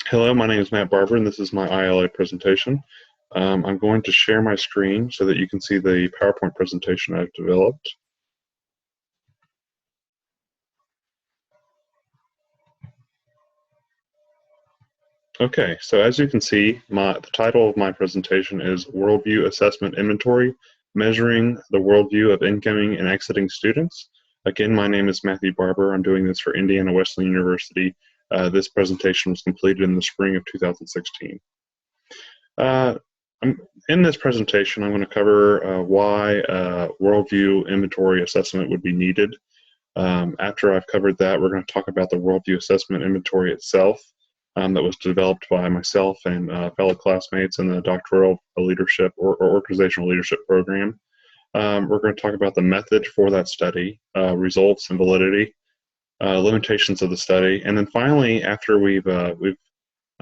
Hello, my name is MBarber, and this is my ILA presentation. I'm going to share my screen so that you can see the PowerPoint presentation I've developed. Okay, so as you can see, the title of my presentation is Worldview Assessment Inventory, Measuring the Worldview of Incoming and Exiting Students. Again, my name is Matthew Barber. I'm doing this for Indiana Wesleyan University. This presentation was completed in the spring of 2016. In this presentation, I'm going to cover why worldview inventory assessment would be needed. After I've covered that, we're going to talk about the worldview assessment inventory itself that was developed by myself and fellow classmates in the doctoral leadership or organizational leadership program. We're going to talk about the method for that study, results and validity, limitations of the study, and then finally, after we've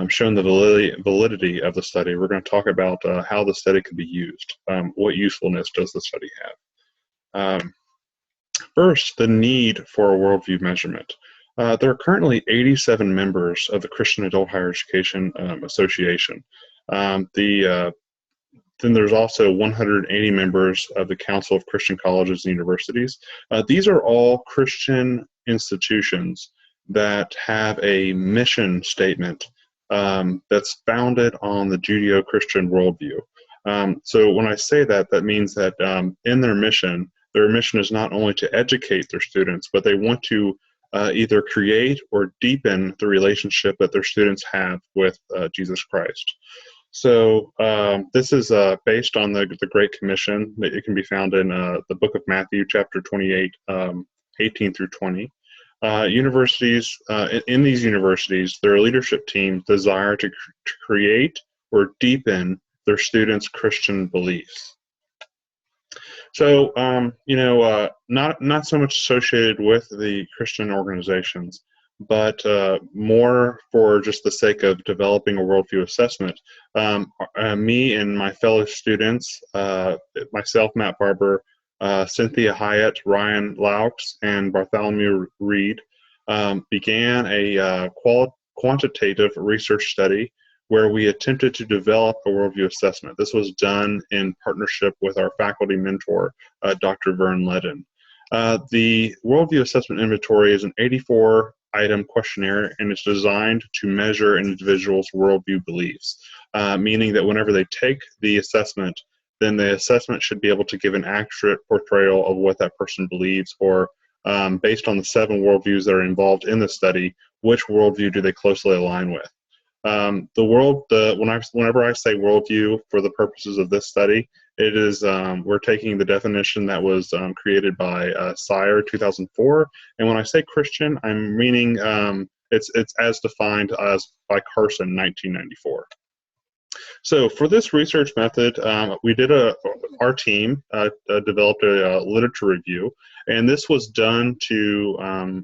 shown the validity of the study, we're going to talk about how the study could be used. What usefulness does the study have? First, the need for a worldview measurement. There are currently 87 members of the Christian Adult Higher Education Association. Then there's also 180 members of the Council of Christian Colleges and Universities. These are all Christian institutions that have a mission statement that's founded on the Judeo-Christian worldview. So when I say that, that means that in their mission is not only to educate their students, but they want to either create or deepen the relationship that their students have with Jesus Christ. So this is based on the Great Commission. It can be found in the book of Matthew, chapter 28, 18 through 20. Universities, in these universities, their leadership teams desire to create or deepen their students' Christian beliefs. So, not so much associated with the Christian organizations, but more for just the sake of developing a worldview assessment. Me and my fellow students, myself, Matt Barber, Cynthia Hyatt, Ryan Laux, and Bartholomew Reed began a quantitative research study where we attempted to develop a worldview assessment. This was done in partnership with our faculty mentor, Dr. Vern Ledden. The Worldview Assessment Inventory is an 84-item questionnaire, and it's designed to measure an individual's worldview beliefs, meaning that whenever they take the assessment, then the assessment should be able to give an accurate portrayal of what that person believes, or based on the 7 worldviews that are involved in the study, which worldview do they closely align with. Whenever I say worldview for the purposes of this study, it is we're taking the definition that was created by Sire 2004, and when I say Christian, I'm meaning it's as defined as by Carson 1994. So for this research method, our team developed a literature review, and this was done to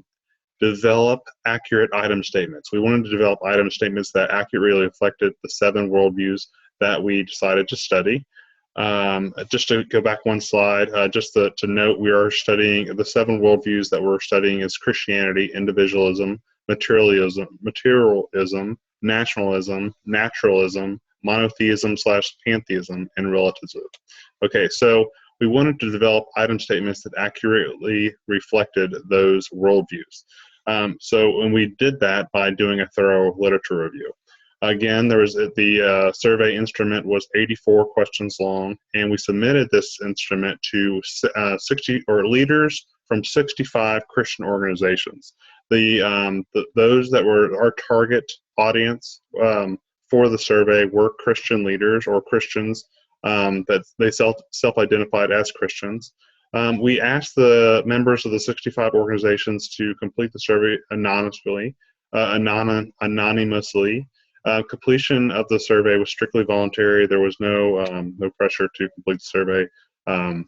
develop accurate item statements. We wanted to develop item statements that accurately reflected the 7 worldviews that we decided to study. Just to go back one slide, just to note, we are studying the 7 worldviews that we're studying is Christianity, individualism, materialism, nationalism, naturalism, monotheism/pantheism, and relativism. Okay, so we wanted to develop item statements that accurately reflected those worldviews. When we did that by doing a thorough literature review. Again, the survey instrument was 84 questions long, and we submitted this instrument to leaders from 65 Christian organizations. Those that were our target audience for the survey were Christian leaders or Christians that they self-identified as Christians. We asked the members of the 65 organizations to complete the survey anonymously. Completion of the survey was strictly voluntary. There was no pressure to complete the survey, and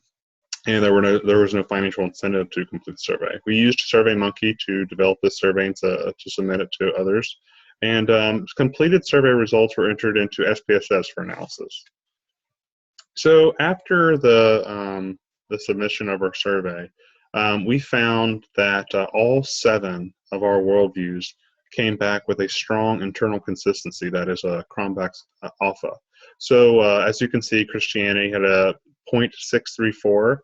there was no financial incentive to complete the survey. We used SurveyMonkey to develop this survey and to submit it to others. And completed survey results were entered into SPSS for analysis. So after the submission of our survey, we found that all 7 of our worldviews came back with a strong internal consistency, that is a Cronbach's alpha. So as you can see, Christianity had a 0.634,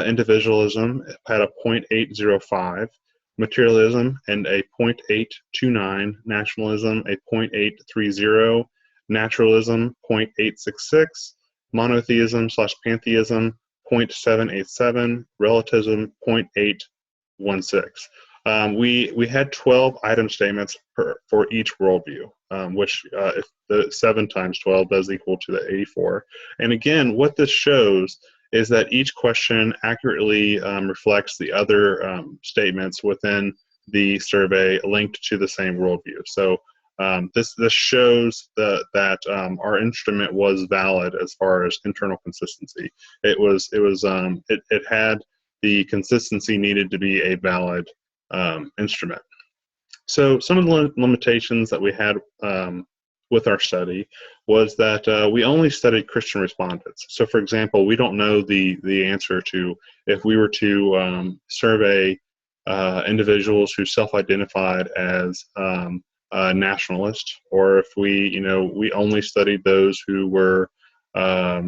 individualism had a 0.805, materialism and a 0.829, nationalism a 0.830, naturalism 0.866, monotheism / pantheism 0.787, relativism 0.816. We had 12 item statements for each worldview, which if the 7 times 12 does equal to the 84. And again, what this shows is that each question accurately reflects the other statements within the survey linked to the same worldview. So this shows that our instrument was valid as far as internal consistency. It had the consistency needed to be a valid instrument. So some of the limitations that we had with our study was that we only studied Christian respondents. So for example, we don't know the answer to if we were to survey individuals who self-identified as nationalist, or if we only studied those who were part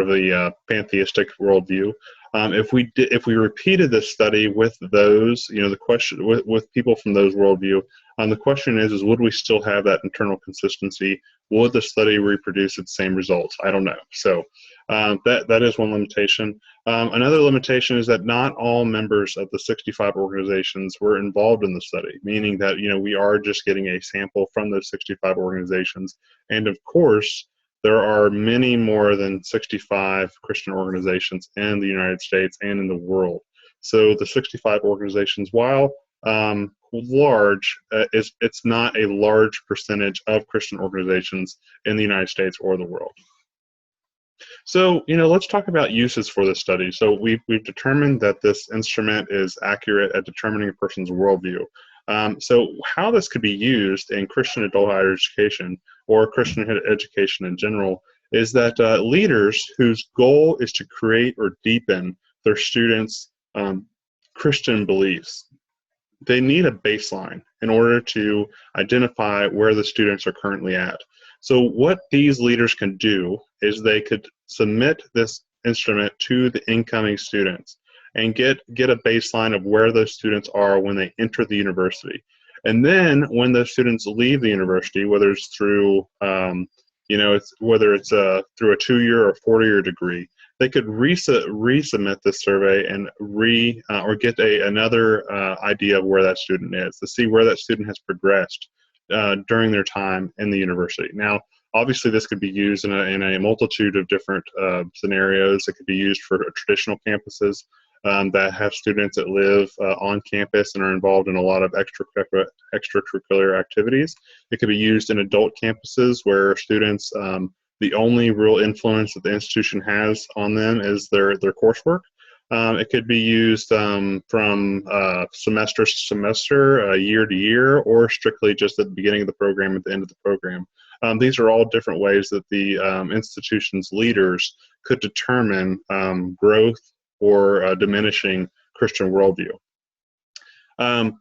of the pantheistic worldview. If we repeated this study with those, the question with people from those worldview, the question is would we still have that internal consistency? Would the study reproduce its same results? I don't know. So that is one limitation. Another limitation is that not all members of the 65 organizations were involved in the study, meaning that we are just getting a sample from those 65 organizations, and of course, there are many more than 65 Christian organizations in the United States and in the world. So the 65 organizations, while large, it's not a large percentage of Christian organizations in the United States or the world. So, let's talk about uses for this study. So we've determined that this instrument is accurate at determining a person's worldview. So how this could be used in Christian adult higher education or Christian education in general is that leaders whose goal is to create or deepen their students' Christian beliefs, they need a baseline in order to identify where the students are currently at. So what these leaders can do is they could submit this instrument to the incoming students and get a baseline of where those students are when they enter the university. And then when those students leave the university, whether it's through through a 2-year or 4-year degree, they could resubmit this survey and or get another idea of where that student is, to see where that student has progressed during their time in the university. Now, obviously, this could be used in a multitude of different scenarios. It could be used for traditional campuses that have students that live on campus and are involved in a lot of extracurricular activities. It could be used in adult campuses where students, the only real influence that the institution has on them is their coursework. It could be used from semester to semester, year to year, or strictly just at the beginning of the program, at the end of the program. These are all different ways that the institution's leaders could determine growth or diminishing Christian worldview. I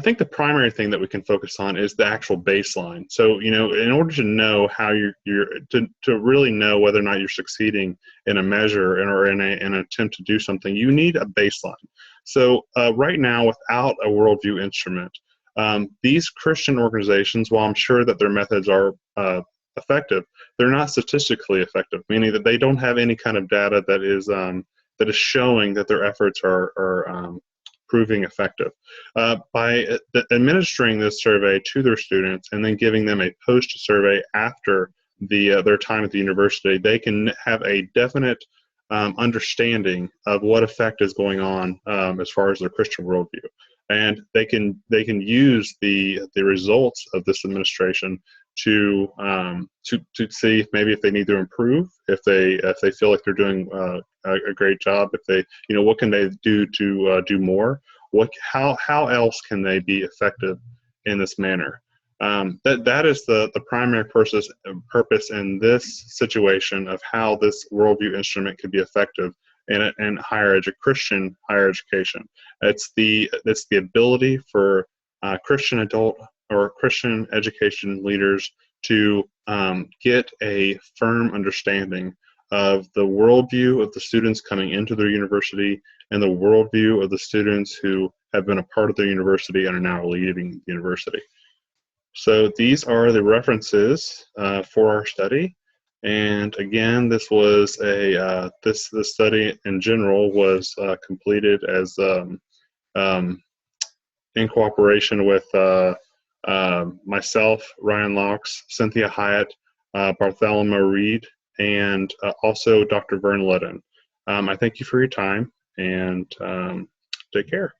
think the primary thing that we can focus on is the actual baseline. So, in order to know how to really know whether or not you're succeeding in a measure or in an attempt to do something, you need a baseline. So right now, without a worldview instrument, these Christian organizations, while I'm sure that their methods are effective, they're not statistically effective, meaning that they don't have any kind of data that is showing that their efforts are proving effective. By administering this survey to their students and then giving them a post-survey after their time at the university, they can have a definite understanding of what effect is going on as far as their Christian worldview. And they can use the results of this administration to see maybe if they need to improve, if they feel like they're doing a great job, if they what can they do to do more, how else can they be effective in this manner. That is the primary purpose in this situation of how this worldview instrument could be effective in Christian higher education. It's the ability for Christian adult or Christian education leaders to get a firm understanding of the worldview of the students coming into their university and the worldview of the students who have been a part of their university and are now leaving the university. So these are the references for our study. And again, this was this study in general was completed as in cooperation with myself, Ryan Locks, Cynthia Hyatt, Bartholomew Reed, and also Dr. Vern Ludden. I thank you for your time, and take care.